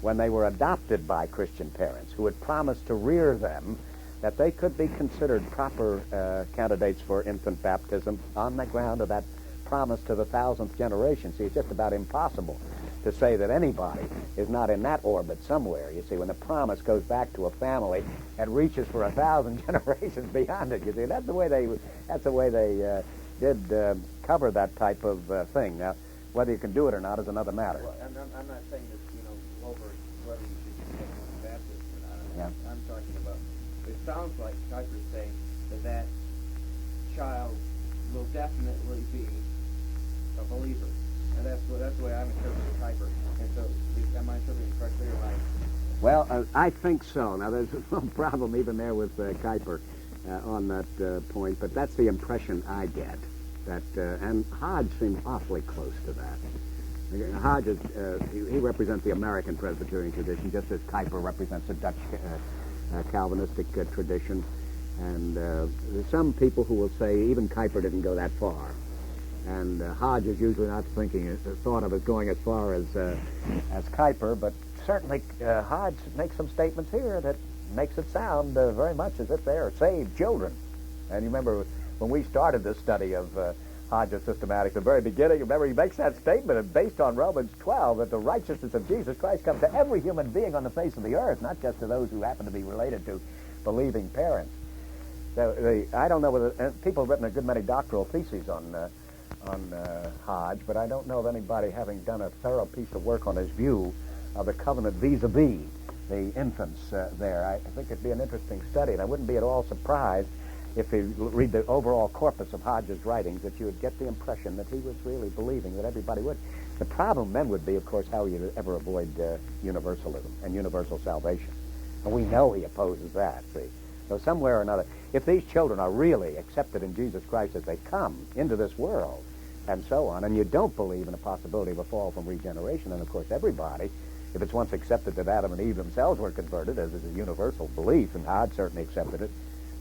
when they were adopted by Christian parents who had promised to rear them, that they could be considered proper candidates for infant baptism on the ground of that promise to the 1000th generation. See, it's just about impossible to say that anybody is not in that orbit somewhere. You see, when the promise goes back to a family and reaches for 1,000 generations beyond it, you see, that's the way they did cover that type of thing. Now, whether you can do it or not is another matter. Well, I'm not saying that, over whether you should get infant baptism or not. Yeah. I'm talking about, it sounds like Kuyper's saying that child will definitely be a believer. And that's the way I'm interpreting Kuyper. And so, am I interpreting it correctly or not? Well, I think so. Now, there's no problem even there with Kuyper on that point, but that's the impression I get. And Hodge seemed awfully close to that. Hodge is, he represents the American Presbyterian tradition, just as Kuyper represents the Dutch Calvinistic tradition. And there's some people who will say even Kuyper didn't go that far. And Hodge is usually not thought of as going as far as Kuyper, but certainly Hodge makes some statements here that makes it sound very much as if they are saved children. And you remember when we started this study of Hodge's Systematic, the very beginning, remember, he makes that statement based on Romans 12 that the righteousness of Jesus Christ comes to every human being on the face of the earth, not just to those who happen to be related to believing parents. So I don't know whether people have written a good many doctoral theses on Hodge, but I don't know of anybody having done a thorough piece of work on his view of the covenant vis-a-vis the infants there. I think it'd be an interesting study, and I wouldn't be at all surprised if you read the overall corpus of Hodge's writings that you would get the impression that he was really believing that everybody would. The problem then would be, of course, how you ever avoid universalism and universal salvation. And we know he opposes that, see. So somewhere or another, if these children are really accepted in Jesus Christ as they come into this world and so on, and you don't believe in the possibility of a fall from regeneration, then of course everybody, if it's once accepted that Adam and Eve themselves were converted, as is a universal belief, and Hodge certainly accepted it,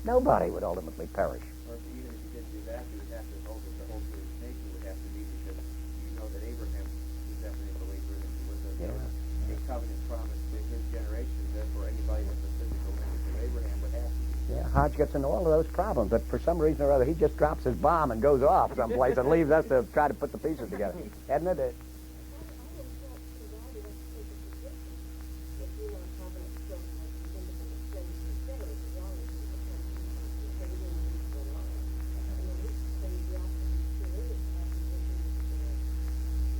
nobody would ultimately perish. Or even if you did do that, you would have to hold that the whole Jewish nation would have to be, because you know that Abraham was definitely a believer, and he was a covenant promise to his generation. Therefore, anybody with the physical lineage of Abraham would have to be. Yeah, Hodge gets into all of those problems, but for some reason or other, he just drops his bomb and goes off someplace and leaves us to try to put the pieces together. Isn't it?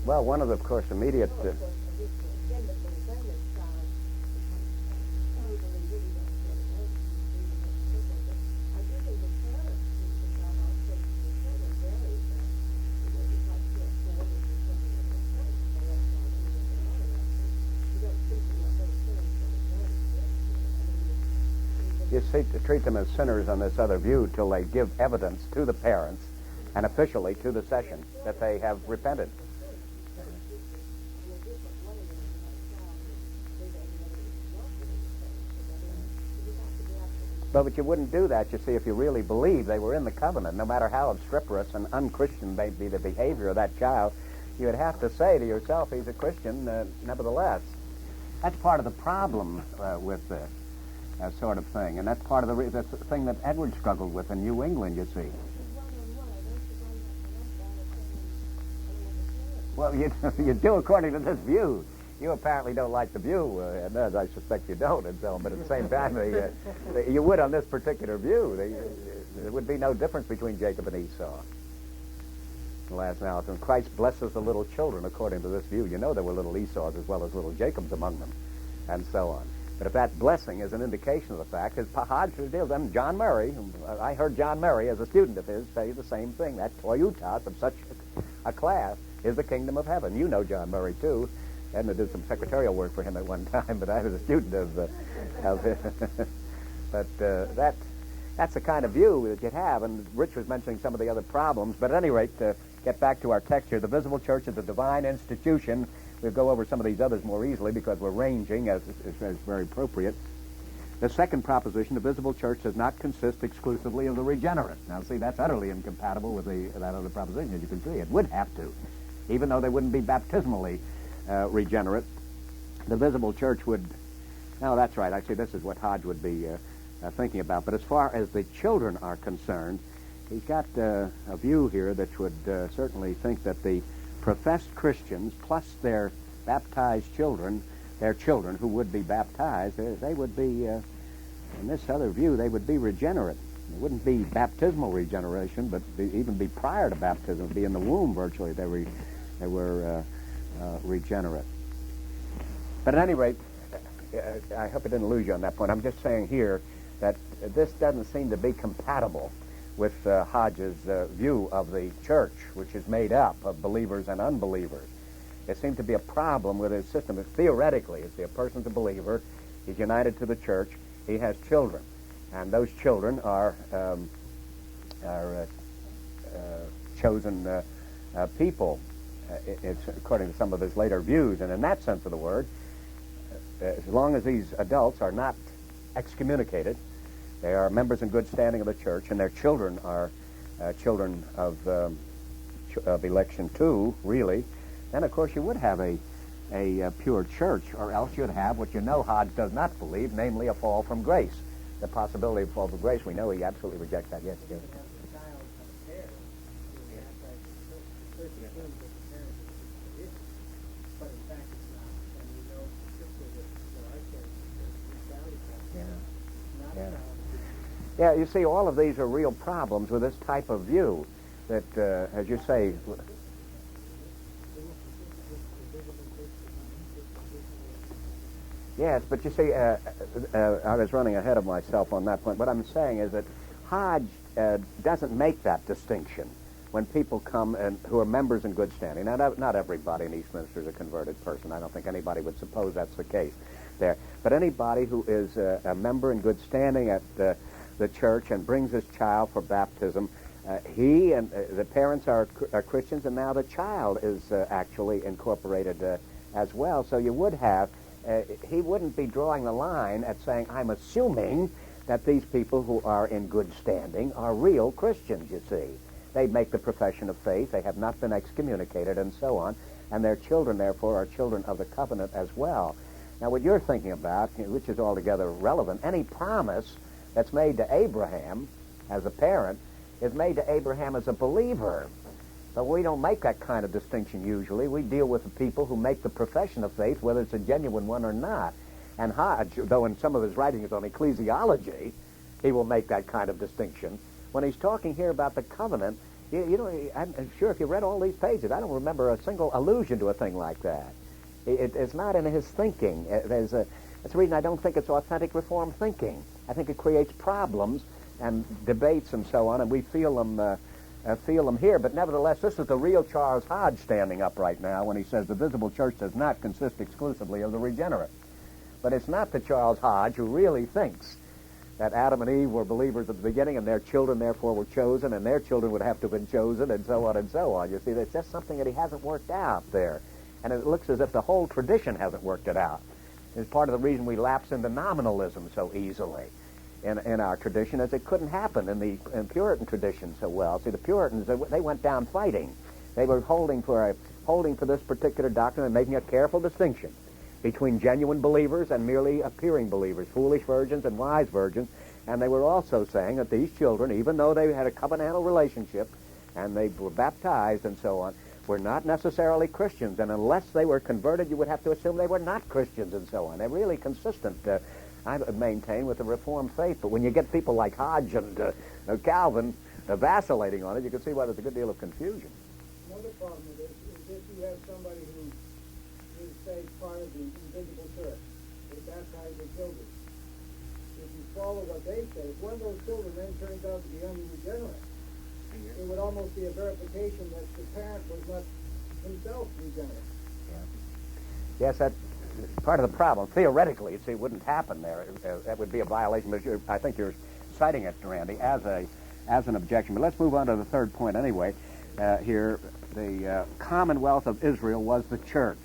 Well, one of the, of course, immediate... you seek to treat them as sinners on this other view till they give evidence to the parents and officially to the session that they have repented. But you wouldn't do that, you see, if you really believe they were in the covenant, no matter how obstreperous and unchristian may be the behavior of that child, you would have to say to yourself, he's a Christian, nevertheless. That's part of the problem with this sort of thing, and that's part of the thing that Edwards struggled with in New England, you see. Well, you do according to this view. You apparently don't like the view, and as I suspect you don't, and so on, but at the same time, you would on this particular view. There would be no difference between Jacob and Esau. The last analysis, when Christ blesses the little children according to this view, you know there were little Esau's as well as little Jacobs among them, and so on. But if that blessing is an indication of the fact, as Hodge deals, and John Murray, I heard John Murray as a student of his say the same thing, that toiutos of such a class is the kingdom of heaven. You know John Murray, too. I had to do some secretarial work for him at one time, but I was a student of his. But that's the kind of view that you'd have, and Rich was mentioning some of the other problems. But at any rate, to get back to our text here, the visible church is a divine institution. We'll go over some of these others more easily because we're ranging, as is very appropriate. The second proposition, the visible church does not consist exclusively of the regenerate. Now, see, that's utterly incompatible with that other proposition, as you can see. It would have to, even though they wouldn't be baptismally regenerate. The visible church would... No, that's right. Actually, this is what Hodge would be thinking about. But as far as the children are concerned, he's got a view here that would certainly think that the professed Christians plus their baptized children, their children who would be baptized, they would be, in this other view, they would be regenerate. It wouldn't be baptismal regeneration, but even be prior to baptism, be in the womb virtually. They were regenerate. But at any rate, I hope I didn't lose you on that point. I'm just saying here that this doesn't seem to be compatible with Hodge's view of the church, which is made up of believers and unbelievers. It seemed to be a problem with his system. Theoretically, if a person's a believer, he's united to the church, he has children, and those children are chosen people. It's according to some of his later views, and in that sense of the word, as long as these adults are not excommunicated, they are members in good standing of the church, and their children are children of election too, really, then of course you would have a pure church, or else you'd have what you know Hodge does not believe, namely a fall from grace. The possibility of fall from grace, we know he absolutely rejects that. Yes, yes. The child Yeah, you see, all of these are real problems with this type of view that, as you say, yes, but you see, I was running ahead of myself on that point. What I'm saying is that Hodge doesn't make that distinction when people come and who are members in good standing. Now, not everybody in Eastminster is a converted person. I don't think anybody would suppose that's the case there. But anybody who is a member in good standing at the church and brings his child for baptism, he and the parents are Christians, and now the child is actually incorporated as well. So you would have, he wouldn't be drawing the line at saying, I'm assuming that these people who are in good standing are real Christians, you see. They make the profession of faith, they have not been excommunicated, and so on, and their children, therefore, are children of the covenant as well. Now, what you're thinking about, which is altogether relevant, any promise that's made to Abraham as a parent is made to Abraham as a believer. But we don't make that kind of distinction usually. We deal with the people who make the profession of faith, whether it's a genuine one or not. And Hodge, though in some of his writings on ecclesiology, he will make that kind of distinction. When he's talking here about the covenant, you know, I'm sure if you read all these pages, I don't remember a single allusion to a thing like that. It's not in his thinking. That's the reason I don't think it's authentic Reformed thinking. I think it creates problems and debates and so on, and we feel them here. But nevertheless, this is the real Charles Hodge standing up right now when he says the visible church does not consist exclusively of the regenerate. But it's not the Charles Hodge who really thinks that Adam and Eve were believers at the beginning and their children therefore were chosen and their children would have to have been chosen and so on and so on. You see, that's just something that he hasn't worked out there. And it looks as if the whole tradition hasn't worked it out. It's part of the reason we lapse into nominalism so easily in our tradition, as it couldn't happen in the Puritan tradition so well. See, the Puritans, they went down fighting. They were holding for this particular doctrine and making a careful distinction between genuine believers and merely appearing believers, foolish virgins and wise virgins. And they were also saying that these children, even though they had a covenantal relationship and they were baptized and so on, were not necessarily Christians. And unless they were converted, you would have to assume they were not Christians and so on. They're really consistent, I maintain, with the Reformed faith. But when you get people like Hodge and Calvin vacillating on it, you can see why there's a good deal of confusion. Another problem with this is if you have somebody who is, say, part of the invisible church, they baptize their children. If you follow what they say, if one of those children then turns out to be unregenerate, it would almost be a verification that the parent was not himself regenerate. Yes, that's part of the problem. Theoretically, see, it wouldn't happen there. That would be a violation. But I think you're citing it, Randy, as an objection. But let's move on to the third point anyway. Here, the Commonwealth of Israel was the church.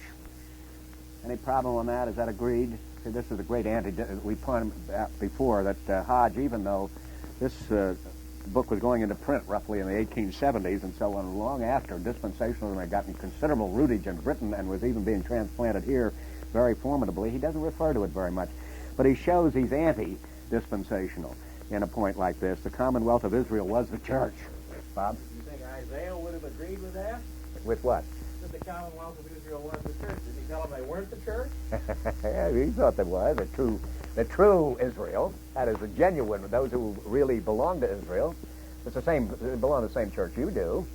Any problem on that? Is that agreed? See, this is a great we pointed out before that Hodge, even though this book was going into print roughly in the 1870s and so on, long after dispensationalism had gotten considerable rootage in Britain and was even being transplanted here very formidably, he doesn't refer to it very much. But he shows he's anti-dispensational in a point like this. The Commonwealth of Israel was the church. Bob? You think Isaiah would have agreed with that? With what? That the Commonwealth of Israel was the church. Did he tell them they weren't the church? Yeah, he thought they was the true Israel. That is the genuine, those who really belong to Israel. It's the same, they belong to the same church you do.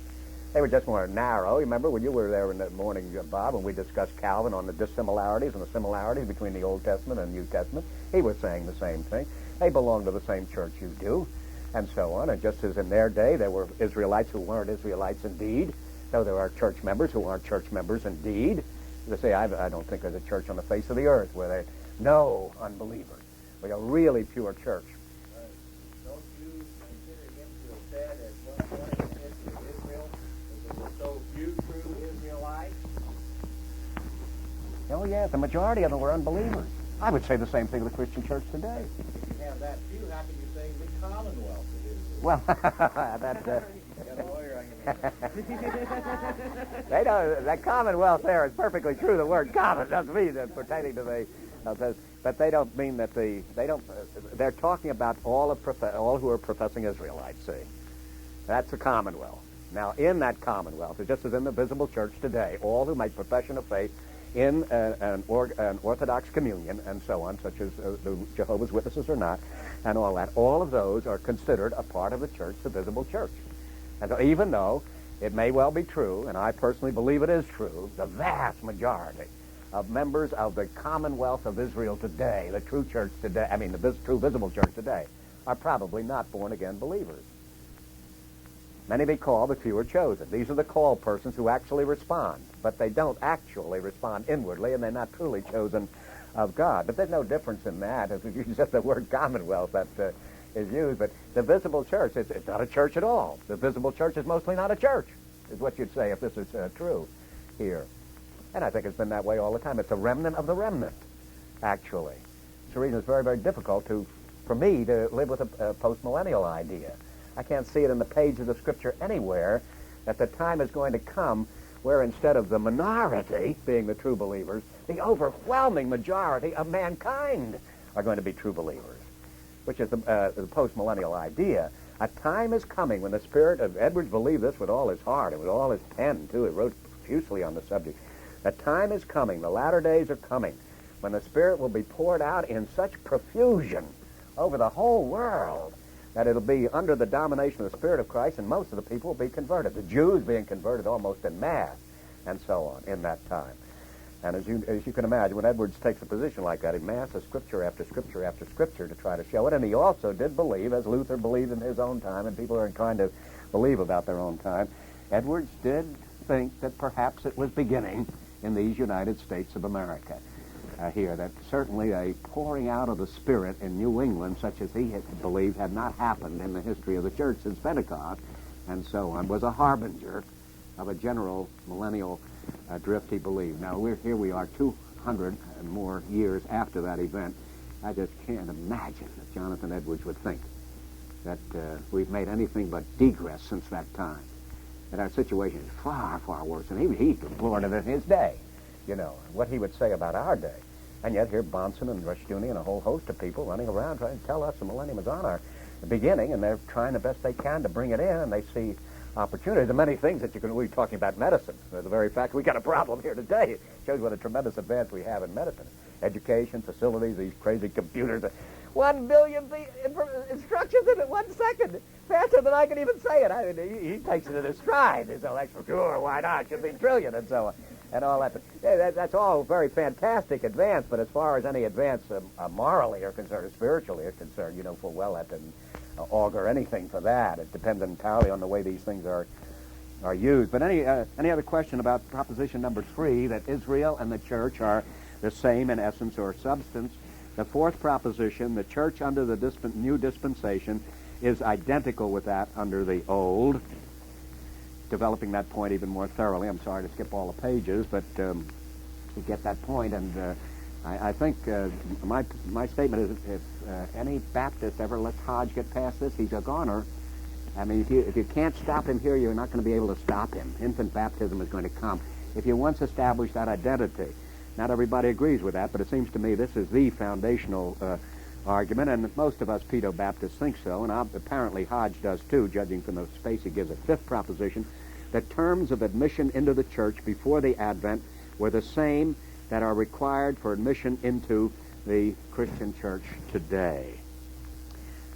They were just more narrow. You remember when you were there in the morning, Bob, when we discussed Calvin on the dissimilarities and the similarities between the Old Testament and New Testament? He was saying the same thing. They belong to the same church you do, and so on. And just as in their day there were Israelites who weren't Israelites indeed, so there are church members who aren't church members indeed. They say, I don't think there's a church on the face of the earth where there are no unbelievers. We're a really pure church. Don't you consider him to have said at one point in the history of Israel that there were so few true Israelites? Oh, yeah, the majority of them were unbelievers. I would say the same thing of the Christian church today. If you have that few, how can you say the Commonwealth of Israel? Well, that... You got a lawyer on your hands. They don't. That Commonwealth there is perfectly true. The word common doesn't mean that pertaining to the, but they don't mean that they're talking about all who are professing Israelites. See, that's the Commonwealth. Now, in that Commonwealth, just as in the visible church today, all who make profession of faith in an Orthodox communion and so on, such as the Jehovah's Witnesses or not, and all that. All of those are considered a part of the church, the visible church. And so even though it may well be true, and I personally believe it is true, the vast majority of members of the Commonwealth of Israel today, the true church today, the true visible church today, are probably not born-again believers. Many be called, but few are chosen. These are the called persons who actually respond, but they don't actually respond inwardly, and they're not truly chosen of God. But there's no difference in that. It's just the word commonwealth that is used. But the visible church, it's not a church at all. The visible church is mostly not a church, is what you'd say if this is true here. And I think it's been that way all the time. It's a remnant of the remnant, actually. It's the reason it's very, very difficult for me to live with a post-millennial idea. I can't see it in the pages of Scripture anywhere that the time is going to come where instead of the minority being the true believers, the overwhelming majority of mankind are going to be true believers, which is the post-millennial idea. A time is coming when the Spirit of Edwards believed this with all his heart and with all his pen, too. He wrote profusely on the subject. A time is coming, the latter days are coming, when the Spirit will be poured out in such profusion over the whole world that it'll be under the domination of the Spirit of Christ, and most of the people will be converted. The Jews being converted almost en masse, and so on, in that time. And as you can imagine, when Edwards takes a position like that, he masses Scripture after Scripture after Scripture to try to show it. And he also did believe, as Luther believed in his own time, and people are trying to believe about their own time, Edwards did think that perhaps it was beginning in these United States of America. Here, that certainly a pouring out of the Spirit in New England, such as he had believed had not happened in the history of the church since Pentecost, and so on, was a harbinger of a general millennial drift, he believed. Now, we are 200 and more years after that event. I just can't imagine that Jonathon Edwards would think that we've made anything but digress since that time, that our situation is far, far worse. And he deplored it in his day, what he would say about our day. And yet here Bonson and Rushdoony and a whole host of people running around trying to tell us the millennium is on our beginning, and they're trying the best they can to bring it in, and they see opportunities. There are many things that we're talking about medicine. The very fact we got a problem here today, it shows what a tremendous advance we have in medicine. Education, facilities, these crazy computers. 1 billion instructions in 1 second, faster than I can even say it. He takes it in his stride. He's like, sure, why not? Should be trillion, and so on. And all that. That's all very fantastic advance, but as far as any advance morally or concerned, or spiritually is concerned, full well that doesn't augur anything for that. It depends entirely on the way these things are used. But any other question about proposition number 3, that Israel and the church are the same in essence or substance? The fourth proposition, the church under the new dispensation is identical with that under the old. Developing that point even more thoroughly. I'm sorry to skip all the pages, but you get that point. And I think my statement is if any Baptist ever lets Hodge get past this, he's a goner. I mean, if you can't stop him here, you're not going to be able to stop him. Infant baptism is going to come. If you once establish that identity, not everybody agrees with that, but it seems to me this is the foundational argument, and most of us pedo-Baptists think so, and apparently Hodge does too, judging from the space he gives it. Fifth proposition, the terms of admission into the church before the Advent were the same that are required for admission into the Christian church today.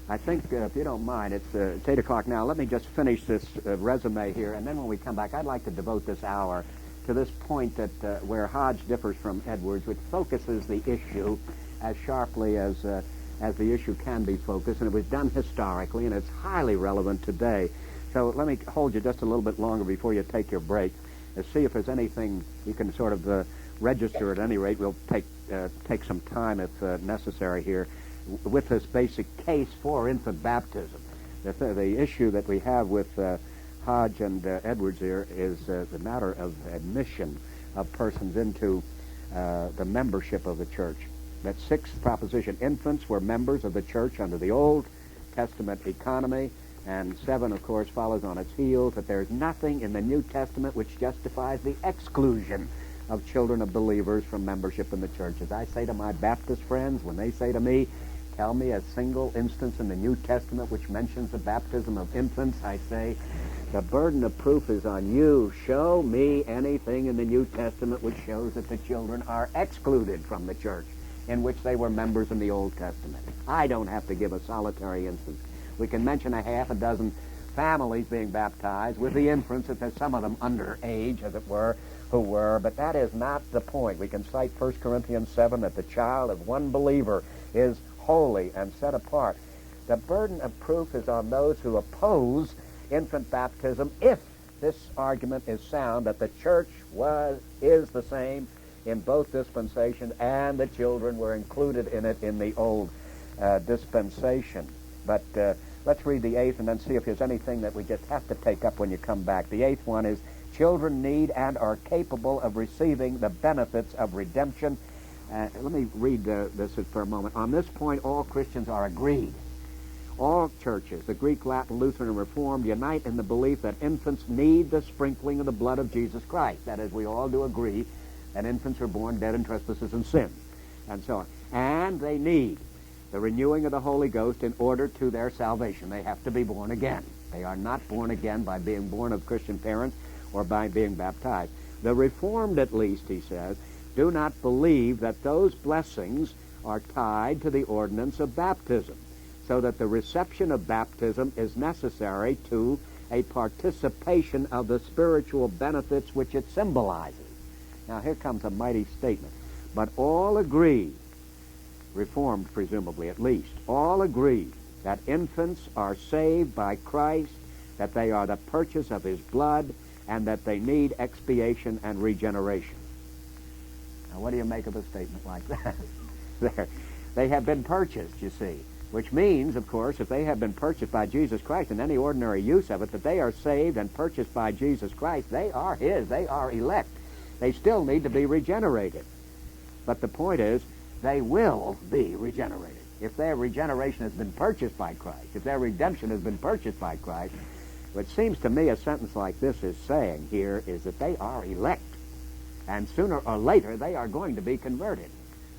I think, if you don't mind, it's 8 o'clock now. Let me just finish this resume here, and then when we come back, I'd like to devote this hour to this point that where Hodge differs from Edwards, which focuses the issue as sharply as the issue can be focused, and it was done historically, and it's highly relevant today. So let me hold you just a little bit longer before you take your break and see if there's anything you can sort of register. At any rate, we'll take some time if necessary here with this basic case for infant baptism. The issue that we have with Hodge and Edwards here is the matter of admission of persons into the membership of the church. That sixth proposition, infants were members of the church under the Old Testament economy, and 7, of course, follows on its heels, that there's nothing in the New Testament which justifies the exclusion of children of believers from membership in the church. As I say to my Baptist friends, when they say to me, tell me a single instance in the New Testament which mentions the baptism of infants, I say, the burden of proof is on you. Show me anything in the New Testament which shows that the children are excluded from the church. in which they were members in the Old Testament. I don't have to give a solitary instance. We can mention a half a dozen families being baptized with the inference that there's some of them underage, as it were, who were, but that is not the point. We can cite 1 Corinthians 7 that the child of one believer is holy and set apart. The burden of proof is on those who oppose infant baptism if this argument is sound that the church is the same in both dispensations and the children were included in it in the old dispensation. But let's read the 8th and then see if there's anything that we just have to take up when you come back. The 8th one is, children need and are capable of receiving the benefits of redemption. Let me read this for a moment. On this point, all Christians are agreed. All churches, the Greek, Latin, Lutheran, and Reformed, unite in the belief that infants need the sprinkling of the blood of Jesus Christ. That is, we all do agree that infants are born dead in trespasses and sins, and so on. And they need the renewing of the Holy Ghost in order to their salvation. They have to be born again. They are not born again by being born of Christian parents or by being baptized. The Reformed, at least, he says, do not believe that those blessings are tied to the ordinance of baptism, so that the reception of baptism is necessary to a participation of the spiritual benefits which it symbolizes. Now, here comes a mighty statement. But all agree, Reformed presumably at least, all agree that infants are saved by Christ, that they are the purchase of his blood, and that they need expiation and regeneration. Now, what do you make of a statement like that? They have been purchased, you see, which means, of course, if they have been purchased by Jesus Christ in any ordinary use of it, that they are saved and purchased by Jesus Christ. They are his. They are elect. They still need to be regenerated. But the point is, they will be regenerated. If their regeneration has been purchased by Christ, if their redemption has been purchased by Christ, what seems to me a sentence like this is saying here is that they are elect. And sooner or later, they are going to be converted.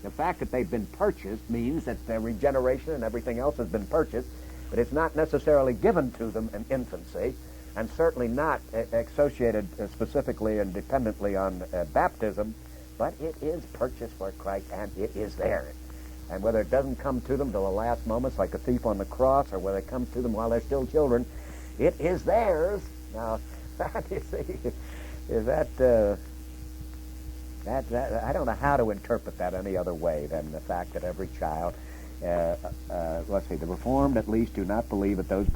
The fact that they've been purchased means that their regeneration and everything else has been purchased, but it's not necessarily given to them in infancy, and certainly not associated specifically and dependently on baptism, but it is purchased for Christ, and it is theirs. And whether it doesn't come to them till the last moments, like a thief on the cross, or whether it comes to them while they're still children, it is theirs. Now, that, you see, is that I don't know how to interpret that any other way than the fact that every child, let's see, the Reformed at least do not believe that those